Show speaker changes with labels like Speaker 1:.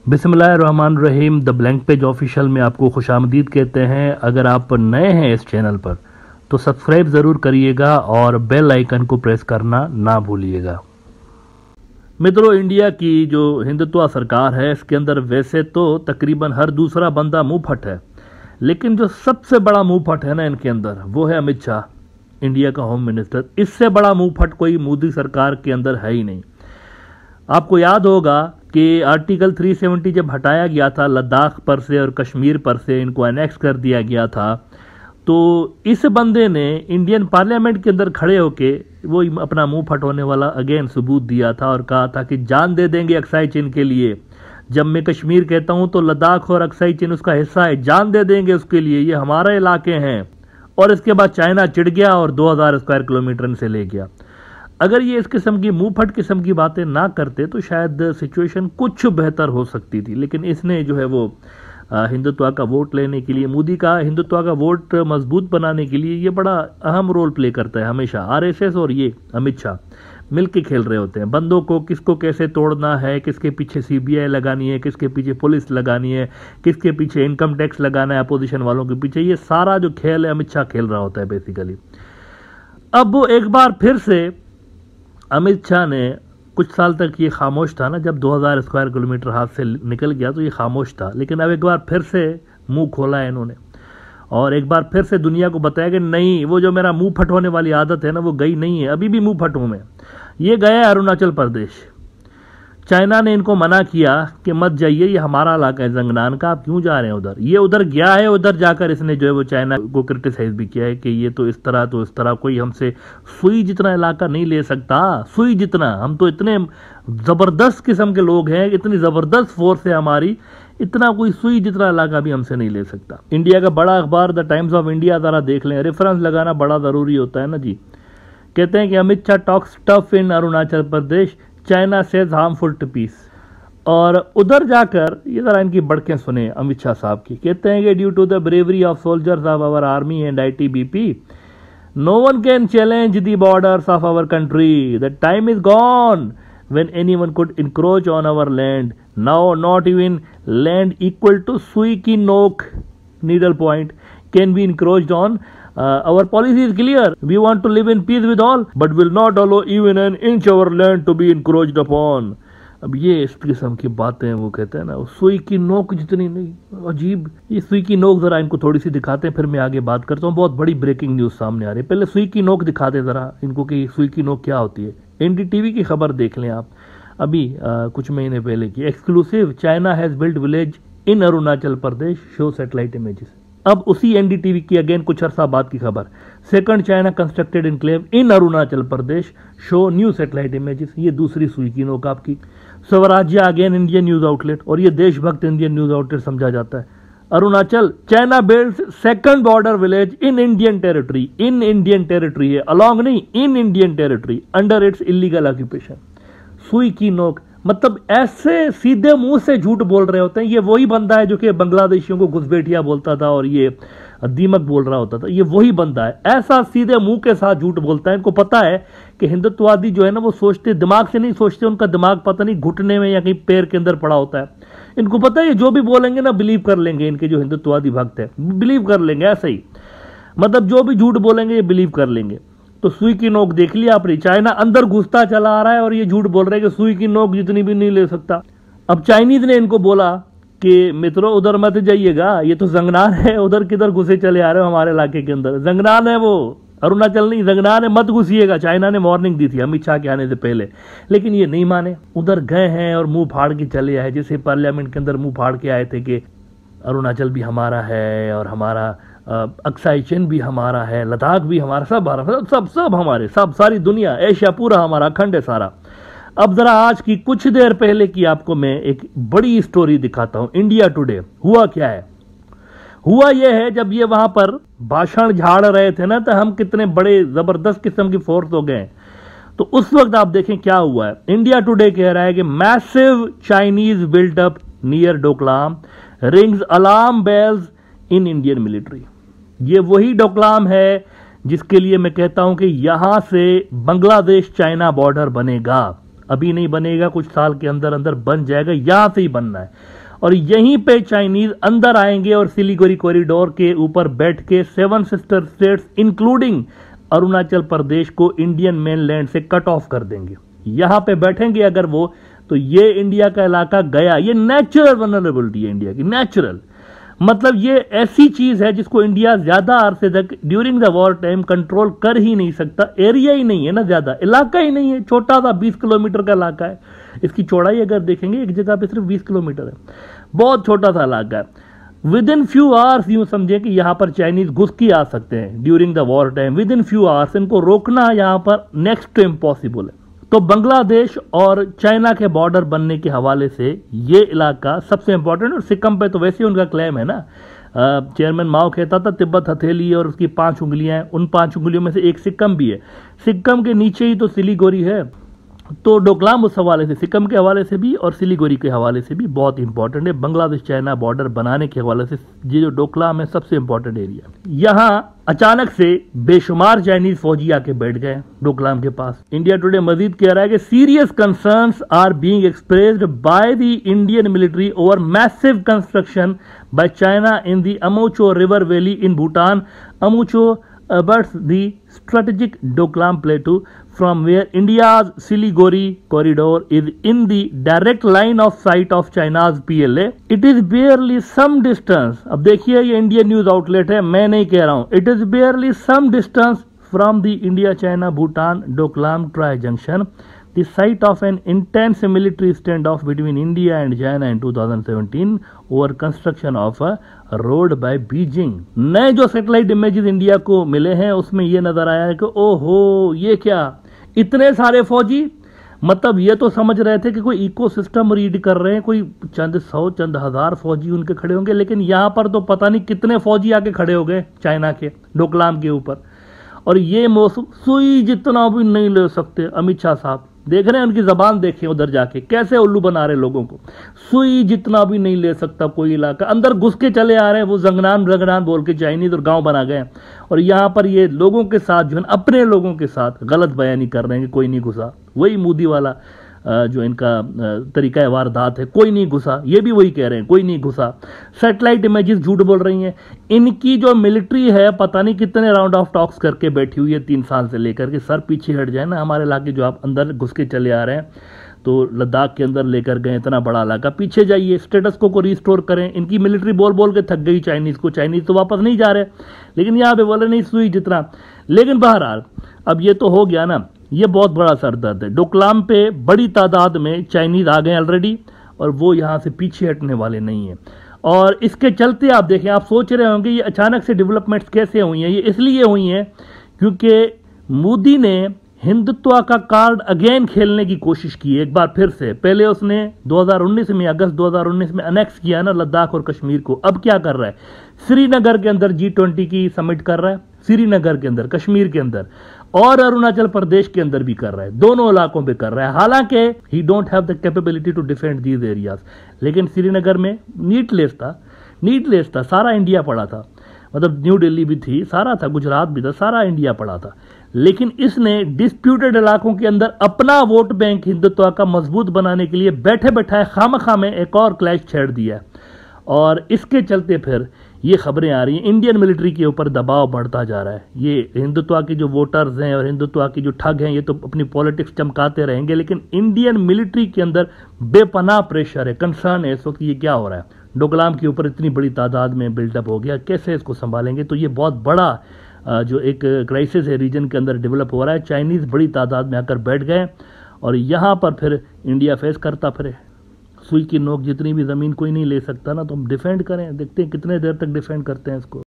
Speaker 1: बिस्मिल्लाहिर्रहमानिर्रहीम। The blank page official में आपको खुशामदीद कहते हैं। अगर आप नए हैं इस चैनल पर तो सब्सक्राइब ज़रूर करिएगा और बेल आइकन को प्रेस करना ना भूलिएगा। मित्रों, इंडिया की जो हिंदुत्व सरकार है इसके अंदर वैसे तो तकरीबन हर दूसरा बंदा मुंह फट है, लेकिन जो सबसे बड़ा मुंह फट है ना इनके अंदर वो है अमित शाह, इंडिया का होम मिनिस्टर। इससे बड़ा मुंह फट कोई मोदी सरकार के अंदर है ही नहीं। आपको याद होगा कि आर्टिकल 370 जब हटाया गया था लद्दाख पर से और कश्मीर पर से, इनको एनेक्स कर दिया गया था, तो इस बंदे ने इंडियन पार्लियामेंट के अंदर खड़े होके वो अपना मुंह फटोने वाला अगेन सबूत दिया था और कहा था कि जान दे देंगे अक्साई चिन के लिए। जब मैं कश्मीर कहता हूं तो लद्दाख और अक्साई चिन उसका हिस्सा है, जान दे देंगे उसके लिए, ये हमारे इलाके हैं। और इसके बाद चाइना चिढ़ गया और 2000 स्क्वायर किलोमीटर से ले गया। अगर ये इस किस्म की मुंह फट किस्म की बातें ना करते तो शायद सिचुएशन कुछ बेहतर हो सकती थी, लेकिन इसने जो है वो हिंदुत्व का वोट लेने के लिए, मोदी का हिंदुत्व का वोट मजबूत बनाने के लिए ये बड़ा अहम रोल प्ले करता है। हमेशा आरएसएस और ये अमित शाह मिलके खेल रहे होते हैं बंदों को, किसको कैसे तोड़ना है, किसके पीछे सीबीआई लगानी है, किसके पीछे पुलिस लगानी है, किसके पीछे इनकम टैक्स लगाना है अपोजिशन वालों के पीछे। ये सारा जो खेल है अमित शाह खेल रहा होता है बेसिकली। अब वो एक बार फिर से अमित शाह ने, कुछ साल तक ये खामोश था ना, जब 2000 स्क्वायर किलोमीटर हाथ से निकल गया तो ये खामोश था, लेकिन अब एक बार फिर से मुंह खोला है इन्होंने और एक बार फिर से दुनिया को बताया कि नहीं, वो जो मेरा मुंह फट होने वाली आदत है ना वो गई नहीं है, अभी भी मुंह फट हूं मैं। ये गया अरुणाचल प्रदेश। चाइना ने इनको मना किया कि मत जाइए, ये हमारा इलाका है जंगनान का, आप क्यों जा रहे हैं उधर। ये उधर गया है, उधर जाकर इसने जो है वो चाइना को क्रिटिसाइज भी किया है कि ये तो इस तरह कोई हमसे सुई जितना इलाका नहीं ले सकता, सुई जितना। हम तो इतने जबरदस्त किस्म के लोग हैं, इतनी जबरदस्त फोर्स है हमारी, इतना कोई सुई जितना इलाका भी हमसे नहीं ले सकता। इंडिया का बड़ा अखबार द टाइम्स ऑफ इंडिया जरा देख लें, रेफरेंस लगाना बड़ा जरूरी होता है ना जी। कहते हैं कि Amit Shah talks tough in Arunachal Pradesh, China says harmful to peace. और उधर जाकर ये जरा इनकी बड़कें सुने अमित शाह साहब की। कहते हैं कि due to the bravery of soldiers of our army and ITBP no one can challenge the borders of our country. The time is gone when anyone could encroach on our land. Now not even land equal to sui ki nok needle point can be encroached on. Our policy is clear. We want to live in peace with all, but will not allow even an inch of our land to be encroached upon. अब ये इस किस्म की बातें वो कहते हैं ना, सुई की नोक जितनी नहीं, अजीब। ये सुई की नोक जरा इनको थोड़ी सी दिखाते हैं, फिर मैं आगे बात करता हूँ। बहुत बड़ी ब्रेकिंग न्यूज सामने आ रही है। पहले सुई की नोक दिखाते जरा इनको कि सुई की नोक क्या होती है। एनडीटीवी की खबर देख लें आप, अभी कुछ महीने पहले की exclusive, China has built village in Arunachal Pradesh, show satellite images. अब उसी एनडीटीवी की अगेन कुछ अरसा बाद की खबर, सेकंड चाइना कंस्ट्रक्टेड इनक्लेव इन अरुणाचल प्रदेश, शो न्यू सैटेलाइट इमेजेस। ये दूसरी सुई की नोक आपकी। स्वराज्य अगेन इंडियन न्यूज आउटलेट, और ये देशभक्त इंडियन न्यूज आउटलेट समझा जाता है। Arunachal, China builds second border village in Indian territory, in Indian territory है, अलॉन्ग नहीं, in Indian territory under its illegal occupation. सुई की नोक मतलब ऐसे सीधे मुंह से झूठ बोल रहे होते हैं। ये वही बंदा है जो कि बांग्लादेशियों को घुसपैठिया बोलता था और ये दीमक बोल रहा होता था, ये वही बंदा है। ऐसा सीधे मुंह के साथ झूठ बोलता है। इनको पता है कि हिंदुत्ववादी जो है ना वो सोचते दिमाग से नहीं सोचते, उनका दिमाग पता नहीं घुटने में या कहीं पैर के अंदर पड़ा होता है। इनको पता है ये जो भी बोलेंगे ना बिलीव कर लेंगे, इनके जो हिंदुत्ववादी भक्त है बिलीव कर लेंगे ऐसे ही, मतलब जो भी झूठ बोलेंगे ये बिलीव कर लेंगे। तो सुई की नोक देख लिया आपने, चाइना अंदर घुसता चला आ रहा है और ये झूठ बोल रहे हैं कि सुई की नोक जितनी भी नहीं ले सकता। अब चाइनीज ने इनको बोला कि मित्रों उधर मत जाइएगा, ये तो जंगनान है, उधर किधर घुसे चले आ रहे हो हमारे इलाके के अंदर, जंगनान है वो, अरुणाचल नहीं जंगनान है, मत घुसिएगा। चाइना ने वार्निंग दी थी अमित शाह के आने से पहले, लेकिन ये नहीं माने, उधर गए हैं और मुंह फाड़ के चले आए। जैसे पार्लियामेंट के अंदर मुंह फाड़ के आए थे कि अरुणाचल भी हमारा है और हमारा अक्साई चिन भी हमारा है, लद्दाख भी हमारा, सब हमारे, सब सारी दुनिया, एशिया पूरा हमारा, अखंड है सारा। अब जरा आज की कुछ देर पहले की आपको मैं एक बड़ी स्टोरी दिखाता हूं। इंडिया टुडे हुआ क्या है। हुआ यह है, जब ये वहां पर भाषण झाड़ रहे थे ना तो हम कितने बड़े जबरदस्त किस्म की फोर्स हो गए, तो उस वक्त आप देखें क्या हुआ है। इंडिया टुडे कह रहा है कि massive Chinese buildup near Doklam rings alarm bells in Indian military. ये वही डोकलाम है जिसके लिए मैं कहता हूं कि यहां से बांग्लादेश चाइना बॉर्डर बनेगा। अभी नहीं बनेगा, कुछ साल के अंदर अंदर बन जाएगा, यहां से ही बनना है। और यहीं पे चाइनीज अंदर आएंगे और सिलीगुड़ी कॉरिडोर के ऊपर बैठ के 7 sister states including Arunachal Pradesh को इंडियन मेनलैंड से कट ऑफ कर देंगे। यहां पे बैठेंगे अगर वो, तो ये इंडिया का इलाका गया। ये नेचुरल वनरेबिलिटी है इंडिया की, नेचुरल। मतलब ये ऐसी चीज है जिसको इंडिया ज्यादा अरसे तक during the war time control कर ही नहीं सकता। एरिया ही नहीं है ना, ज्यादा इलाका ही नहीं है, छोटा सा 20 किलोमीटर का इलाका है। इसकी चौड़ाई अगर देखेंगे एक जगह पे सिर्फ 20 किलोमीटर है, बहुत छोटा सा इलाका है। विद इन फ्यू आवर्स यूं समझे कि यहां पर चाइनीज घुस के आ सकते हैं during the war time. With in few hours इनको रोकना यहां पर नेक्स्ट टू इम्पॉसिबल है। तो बांग्लादेश और चाइना के बॉर्डर बनने के हवाले से ये इलाका सबसे इंपॉर्टेंट। और सिक्किम पे तो वैसे ही उनका क्लेम है ना, चेयरमैन माओ कहता था तिब्बत हथेली और उसकी 5 उंगलियां हैं, उन 5 उंगलियों में से एक सिक्किम भी है। सिक्किम के नीचे ही तो सिलीगुड़ी है। तो डोकलाम उस हवाले से, सिक्किम के हवाले से भी और सिलीगुड़ी के हवाले से भी बहुत इंपॉर्टेंट है। बांग्लादेश चाइना बॉर्डर बनाने के हवाले से ये जो डोकलाम है सबसे इंपॉर्टेंट एरिया। यहां अचानक से बेशुमार चाइनीज फौजी आके बैठ गए डोकलाम के पास। इंडिया टुडे मजीद कह रहा है कि serious concerns are being expressed by the Indian military over massive construction by China in the Amochu river valley in Bhutan. Amochu abuts the strategic Doklam Plateau from where India's Siliguri corridor is in the direct line of sight of China's PLA. It is barely some distance. अब देखिए ये Indian news outlet है, मैं नहीं कह रहा हूं। It is barely some distance from the India-China-Bhutan Doklam Tri-Junction, the site of an intense military standoff between India and China in 2017 over construction of a road by Beijing. नए जो satellite images India को मिले हैं उसमें ये नजर आया है कि ओहो ये क्या, इतने सारे फौजी। मतलब ये तो समझ रहे थे कि कोई इकोसिस्टम रीड कर रहे हैं, कोई चंद 100 चंद हजार फौजी उनके खड़े होंगे, लेकिन यहां पर तो पता नहीं कितने फौजी आके खड़े हो गए चाइना के डोकलाम के ऊपर। और ये मौसम सुई जितना भी नहीं ले सकते। अमित शाह साहब देख रहे हैं, उनकी जबान देखें उधर जाके कैसे उल्लू बना रहे लोगों को। सुई जितना भी नहीं ले सकता कोई इलाका, अंदर घुस के चले आ रहे हैं वो जंगनान रंगनान बोल के चाइनीज और गांव बना गए। और यहां पर ये लोगों के साथ जो है अपने लोगों के साथ गलत बयानी कर रहे हैं कि कोई नहीं घुसा। वही मोदी वाला जो इनका तरीका वारदात है, कोई नहीं घुसा, ये भी वही कह रहे हैं कोई नहीं घुसा। सैटेलाइट इमेजेस झूठ बोल रही हैं। इनकी जो मिलिट्री है पता नहीं कितने राउंड ऑफ टॉक्स करके बैठी हुई है 3 साल से लेकर के। सर पीछे हट जाए ना, हमारे इलाके जो आप अंदर घुस के चले आ रहे हैं, तो लद्दाख के अंदर लेकर गए इतना बड़ा इलाका, पीछे जाइए, स्टेटस को रिस्टोर करें। इनकी मिलिट्री बोल बोल के थक गई चाइनीज को, चाइनीज तो वापस नहीं जा रहे, लेकिन यहाँ पे बोले नहीं सुई जितना। लेकिन बहरहाल अब ये तो हो गया ना, ये बहुत बड़ा सरदर्द है। डोकलाम पे बड़ी तादाद में चाइनीज आ गए ऑलरेडी और वो यहाँ से पीछे हटने वाले नहीं है। और इसके चलते आप देखें, आप सोच रहे होंगे ये अचानक से डेवलपमेंट्स कैसे हुई हैं। ये इसलिए हुई हैं क्योंकि मोदी ने हिंदुत्व का कार्ड अगेन खेलने की कोशिश की है एक बार फिर से। पहले उसने 2019 में, अगस्त 2019 में अनेक्स किया ना लद्दाख और कश्मीर को। अब क्या कर रहा है, श्रीनगर के अंदर G20 की समिट कर रहा है, श्रीनगर के अंदर, कश्मीर के अंदर और अरुणाचल प्रदेश के अंदर भी कर रहा है, दोनों इलाकों पे कर रहा है। हालांकि he don't have the capability to defend these areas, लेकिन श्रीनगर में नीटलेस था, सारा इंडिया पड़ा था। मतलब न्यू दिल्ली भी थी, सारा था, गुजरात भी था, सारा इंडिया पड़ा था। लेकिन इसने डिस्प्यूटेड इलाकों के अंदर अपना वोट बैंक हिंदुत्व का मजबूत बनाने के लिए बैठे बैठाए खामखा में एक और क्लैश छेड़ दिया है। और इसके चलते फिर ये खबरें आ रही हैं, इंडियन मिलिट्री के ऊपर दबाव बढ़ता जा रहा है। ये हिंदुत्व के जो वोटर्स हैं और हिंदुत्व के जो ठग हैं, ये तो अपनी पॉलिटिक्स चमकाते रहेंगे, लेकिन इंडियन मिलिट्री के अंदर बेपनाह प्रेशर है, कंसर्न है इस वक्त ये क्या हो रहा है। डोकलाम के ऊपर इतनी बड़ी तादाद में बिल्डअप हो गया, कैसे इसको संभालेंगे। तो ये बहुत बड़ा जो एक क्राइसिस है रीजन के अंदर डेवलप हो रहा है। चाइनीज बड़ी तादाद में आकर बैठ गए और यहाँ पर फिर इंडिया फेस करता फिरे। सुई की नोक जितनी भी ज़मीन कोई नहीं ले सकता ना, तो हम डिफेंड करें, देखते हैं कितने देर तक डिफेंड करते हैं इसको।